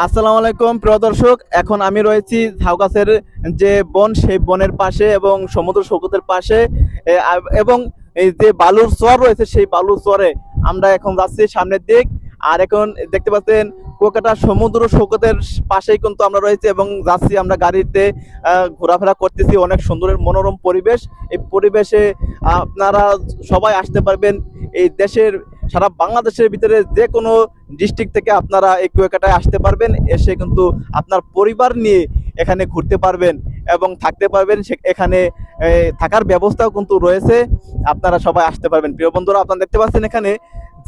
আসসালামু আলাইকুম প্রিয় দর্শক, এখন আমি রয়েছি ঝাউগাছের যে বন, সেই বনের পাশে এবং সমুদ্র সৈকতের পাশে এবং এই যে বালুর চর রয়েছে, সেই বালুর চরে আমরা এখন যাচ্ছি সামনের দিক। আর এখন দেখতে পাচ্ছেন কুয়াকাটা সমুদ্র সৈকতের পাশেই কিন্তু আমরা রয়েছি এবং যাচ্ছি আমরা গাড়িতে ঘোরাফেরা করতেছি। অনেক সুন্দর মনোরম পরিবেশ। এই পরিবেশে আপনারা সবাই আসতে পারবেন। এই দেশের সারা বাংলাদেশের ভিতরে যে কোনো ডিস্ট্রিক্ট থেকে আপনারা এই কুয়াকাটায় আসতে পারবেন, এসে কিন্তু আপনার পরিবার নিয়ে এখানে ঘুরতে পারবেন এবং থাকতে পারবেন। এখানে থাকার ব্যবস্থাও কিন্তু রয়েছে, আপনারা সবাই আসতে পারবেন। প্রিয় বন্ধুরা, আপনারা দেখতে পাচ্ছেন এখানে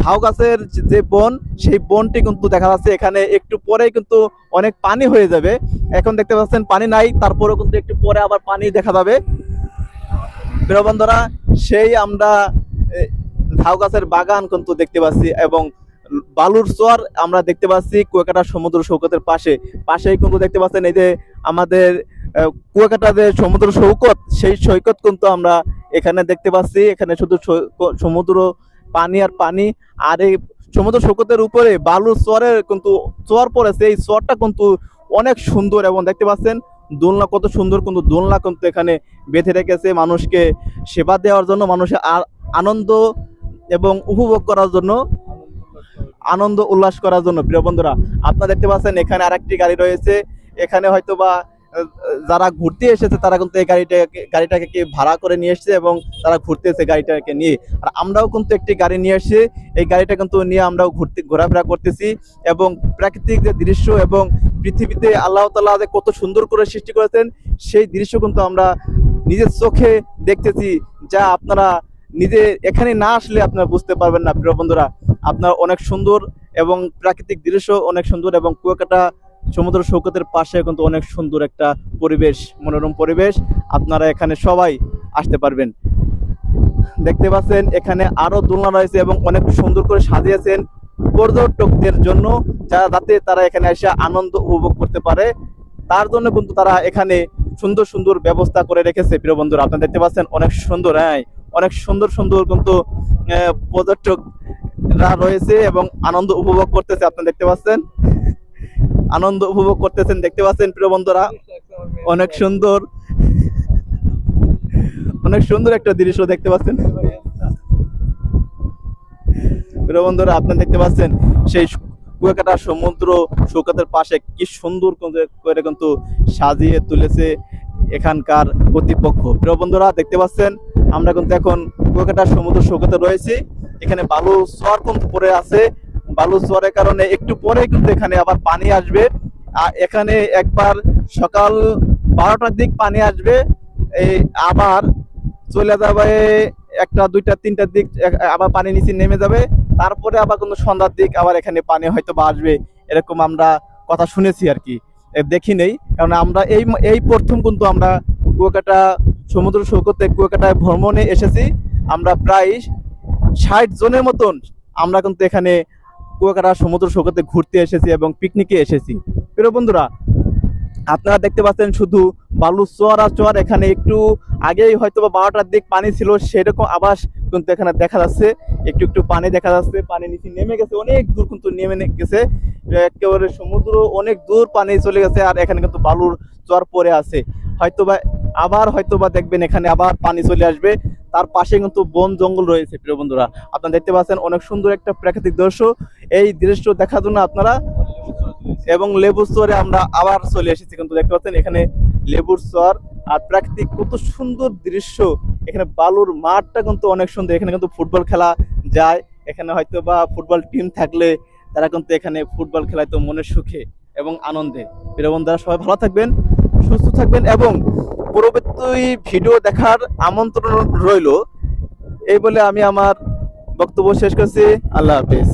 ঝাউ গাছের যে বন, সেই বনটি কিন্তু দেখা যাচ্ছে। এখানে একটু পরেই কিন্তু অনেক পানি হয়ে যাবে। এখন দেখতে পাচ্ছেন পানি নাই, তারপরেও কিন্তু একটু পরে আবার পানি দেখা যাবে। প্রিয় বন্ধুরা, সেই আমরা ঝাউ গাছের বাগান কিন্তু দেখতে পাচ্ছি এবং বালুর চর আমরা দেখতে পাচ্ছি কুয়াকাটা সমুদ্র সৈকতের পাশেই কিন্তু দেখতে পাচ্ছেন এই যে আমাদের কুয়াকাটা যে সমুদ্র সৈকত, সেই সৈকত কিন্তু আমরা এখানে দেখতে পাচ্ছি। এখানে শুধু সমুদ্র, পানি আর পানি। আর এই সমুদ্র সৈকতের উপরে বালুর চরের কিন্তু চর পড়েছে। এই চরটা কিন্তু অনেক সুন্দর এবং দেখতে পাচ্ছেন দোলনা কত সুন্দর, কিন্তু দোলনা কিন্তু এখানে বেঁধে রেখেছে মানুষকে সেবা দেওয়ার জন্য, মানুষের আনন্দ এবং উপভোগ করার জন্য, আনন্দ উল্লাস করার জন্য। প্রিয় বন্ধুরা, আপনারা দেখতে পাচ্ছেন এখানে আরেকটি গাড়ি রয়েছে। এখানে হয়তো বা যারা ঘুরতে এসেছে তারা কিন্তু এই গাড়িটাকে ভাড়া করে নিয়ে এসেছে এবং তারা ঘুরতেছে গাড়িটাকে নিয়ে। আর আমরাও কিন্তু একটি গাড়ি নিয়ে এসেছি, এই গাড়িটা কিন্তু নিয়ে আমরাও ঘোরাফেরা করতেছি এবং প্রাকৃতিক যে দৃশ্য এবং পৃথিবীতে আল্লাহ তাআলা যে কত সুন্দর করে সৃষ্টি করেছেন, সেই দৃশ্য কিন্তু আমরা নিজের চোখে দেখতেছি, যা আপনারা নিজে এখানে না আসলে আপনারা বুঝতে পারবেন না। প্রিয় বন্ধুরা, আপনার অনেক সুন্দর এবং প্রাকৃতিক দৃশ্য অনেক সুন্দর এবং কুয়াকাটা সমুদ্র সৈকতের পাশে কিন্তু অনেক সুন্দর একটা পরিবেশ, মনোরম পরিবেশ। আপনারা এখানে সবাই আসতে পারবেন। দেখতে পাচ্ছেন এখানে আরো দোলনা রয়েছে এবং অনেক সুন্দর করে সাজিয়েছেন পর্যটকদের জন্য, যাতে তারা এখানে এসে আনন্দ উপভোগ করতে পারে। তার জন্য কিন্তু তারা এখানে সুন্দর সুন্দর ব্যবস্থা করে রেখেছে। প্রিয় বন্ধুরা, আপনারা দেখতে পাচ্ছেন অনেক সুন্দর, অনেক সুন্দর সুন্দর কিন্তু পর্যটকরা রয়েছে এবং আনন্দ উপভোগ করতেছে। আপনারা দেখতে পাচ্ছেন, আনন্দ উপভোগ করতেছেন, দেখতে পাচ্ছেন প্রিয় বন্ধুরা। অনেক সুন্দর, অনেক সুন্দর একটা দৃশ্য দেখতে পাচ্ছেন। প্রিয় বন্ধুরা, আপনারা দেখতে পাচ্ছেন সেই কুয়াকাটা সমুদ্র সৈকতের পাশে কি সুন্দর করে কিন্তু সাজিয়ে তুলেছে এখানকার কর্তৃপক্ষ। প্রিয় বন্ধুরা, দেখতে পাচ্ছেন আমরা কিন্তু এখন কুয়াকাটা সমুদ্র সৈকতে রয়েছি। এখানে বালু চর কিন্তু পড়ে আছে। বালু চরের কারণে একটু পরে কিন্তু এখানে আবার পানি আসবে। আর এখানে একবার সকাল 12টার দিক পানি আসবে, এই আবার চলে যাবে 1টা 2টা 3টার দিক, আবার পানি নিচে নেমে যাবে। তারপরে আবার কিন্তু সন্ধ্যার দিক আবার এখানে পানি হয়তো বা আসবে, এরকম আমরা কথা শুনেছি আর কি, দেখি নেই। কারণ আমরা এই প্রথম কিন্তু আমরা কুয়াকাটা সমুদ্র সৈকতে কুয়াকাটায় ভ্রমণে এসেছি। আমরা প্রায় 60 জনের মতন আমরা কিন্তু এখানে কুয়াকাটা সমুদ্র সৈকতে ঘুরতে এসেছি এবং পিকনিকে এসেছি। প্রিয় বন্ধুরা, আপনারা দেখতে পাচ্ছেন শুধু বালু চর আর চর। এখানে একটু আগেই হয়তো বা 12টার দিক পানি ছিল, সেরকম আবাস কিন্তু এখানে দেখা যাচ্ছে। একটু একটু পানি দেখা যাচ্ছে, পানি নিচে নেমে গেছে, অনেক দূর কিন্তু নেমে গেছে, একেবারে সমুদ্র অনেক দূর পানি চলে গেছে। আর এখানে কিন্তু বালুর চর পড়ে আছে। হয়তোবা আবার হয়তোবা দেখবেন এখানে আবার পানি চলে আসবে। তার পাশে কিন্তু বন জঙ্গল রয়েছে। প্রিয় বন্ধুরা, আপনারা দেখতে পাচ্ছেন অনেক সুন্দর একটা প্রাকৃতিক দৃশ্য। এই দৃশ্য দেখার জন্য আপনারা এবং লেবুর চরে আমরা আবার চলে এসেছি। কিন্তু দেখতে পাচ্ছেন এখানে লেবুর চর আর প্রাকৃতিক কত সুন্দর দৃশ্য। এখানে বালুর মাঠটা কিন্তু অনেক সুন্দর। এখানে কিন্তু ফুটবল খেলা যায়। এখানে হয়তো বা ফুটবল টিম থাকলে তারা কিন্তু এখানে ফুটবল খেলায় তো মনের সুখে এবং আনন্দে। প্রিয় বন্ধুরা, সবাই ভালো থাকবেন, সুস্থ থাকবেন এবং পরবর্তী ভিডিও দেখার আমন্ত্রণ রইল। এই বলে আমি আমার বক্তব্য শেষ করছি। আল্লাহ হাফেজ।